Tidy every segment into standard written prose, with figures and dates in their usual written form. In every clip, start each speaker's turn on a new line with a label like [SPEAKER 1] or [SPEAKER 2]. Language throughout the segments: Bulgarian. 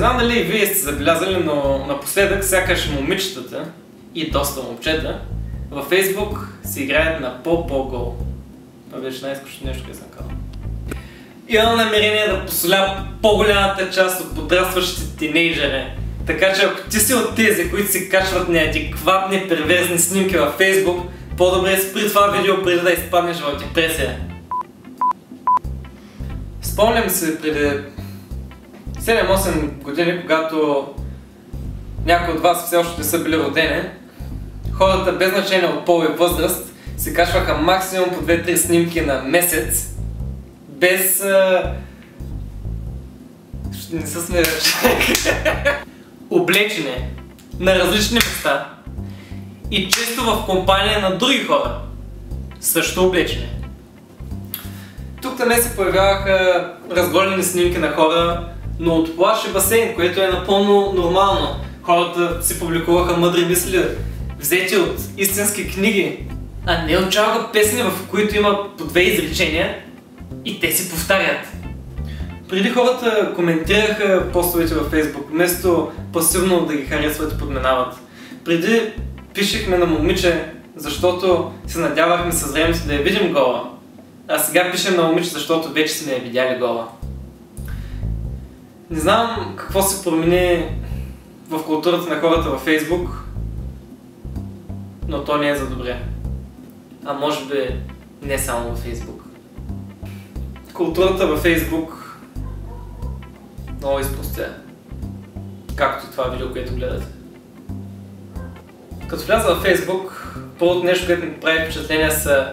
[SPEAKER 1] знам дали и вие сте забелязали, но напоследък сякаш момичетата и доста момчета във Фейсбук си играят на по-гол. Това беше най-скучно нещо, което съм казал. Имам намерение да посоля по-голямата част от подрастващите тинейджери. Така че ако ти си от тези, които си качват неадекватни перверзни снимки във Фейсбук, по-добре спри това видео преди да изпаднеш в депресия. Спомням се преди 7-8 години, когато някои от вас все още не са били родени, хората без значение от пол и възраст се качваха максимум по 2-3 снимки на месец, без... Не се смея, облечени на различни места и често в компания на други хора, също облечени. Тук не се появяваха разголени снимки на хора, но от плаж и басейн, което е напълно нормално. Хората си публикуваха мъдри мисли, взети от истински книги, а не от чалга песни, в които има по 2 изречения и те си повтарят. Преди хората коментираха постовете във Фейсбук, вместо пасивно да ги харесват и подминават. Преди пишехме на момиче, защото се надявахме с времето да я видим гола. А сега пишем на момиче, защото вече сме я видяли гола. Не знам какво се промени в културата на хората във Фейсбук, но то не е за добре. А може би не само във Фейсбук. Културата във Фейсбук много изпустя. Както това видео, което гледате. Като вляза във Фейсбук, първото нещо, което ми прави впечатление са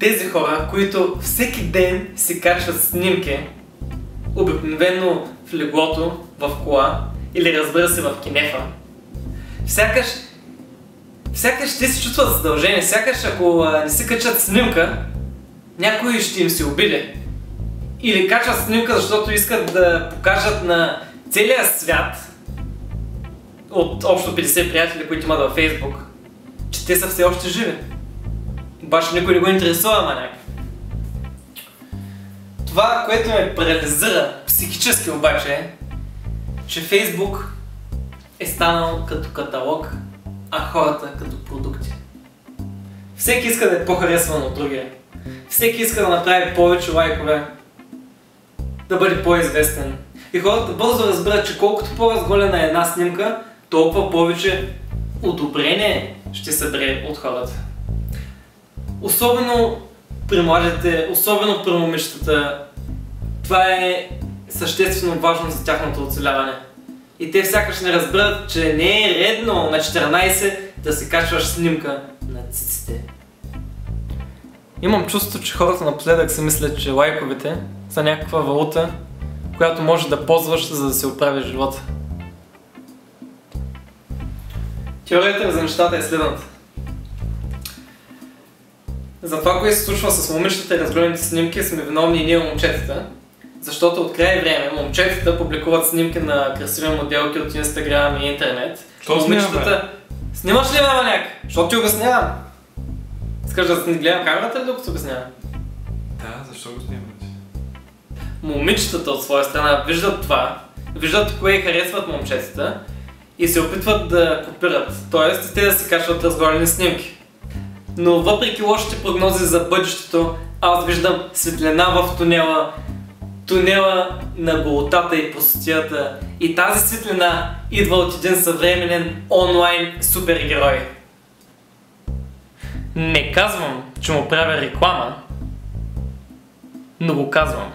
[SPEAKER 1] тези хора, които всеки ден си качват снимки, обикновено в леглото, в кола или разбира се в кинефа. Сякаш те се чувстват задължени, сякаш ако не си качат снимка, някой ще им се обиди. Или качват снимка, защото искат да покажат на целия свят от общо 50 приятели, които имат във Фейсбук, че те са все още живи. Обаче никой не го интересува, маняк. Това, което ме парализира психически обаче е, че Фейсбук е станал като каталог, а хората като продукти. Всеки иска да е по-харесван от другия. Всеки иска да направи повече лайкове, да бъде по-известен. И хората бързо разбират, че колкото по-разголена е една снимка, толкова повече одобрение ще събере от хората. Особено при младите, особено при момичетата, това е съществено важно за тяхното оцеляване. И те сякаш не разбират, че не е редно на 14 да си качваш снимка на циците. Имам чувството, че хората напоследък си мислят, че лайковете са някаква валута, която може да ползваш, за да се оправи живота. Теорията ми за нещата е следната. За това, което се случва с момичетата и разгледаните снимки, сме виновни и ние момчетата. Защото от край време момчетата публикуват снимки на красиви моделки от Инстаграм и интернет.
[SPEAKER 2] Що момичетата...
[SPEAKER 1] Снимаш ли, ме, маняк? Защото ти обяснявам. Искаш да не гледам камерата ли докато обяснявам?
[SPEAKER 2] Да, защо го снимаш?
[SPEAKER 1] Момичетата от своя страна виждат това, виждат кое харесват момчетата и се опитват да копират. Тоест, те да си качват разголени снимки. Но въпреки лошите прогнози за бъдещето, аз виждам светлина в тунела на голотата и простотията. И тази светлина идва от един съвременен онлайн супергерой. Не казвам, че му правя реклама, но го казвам.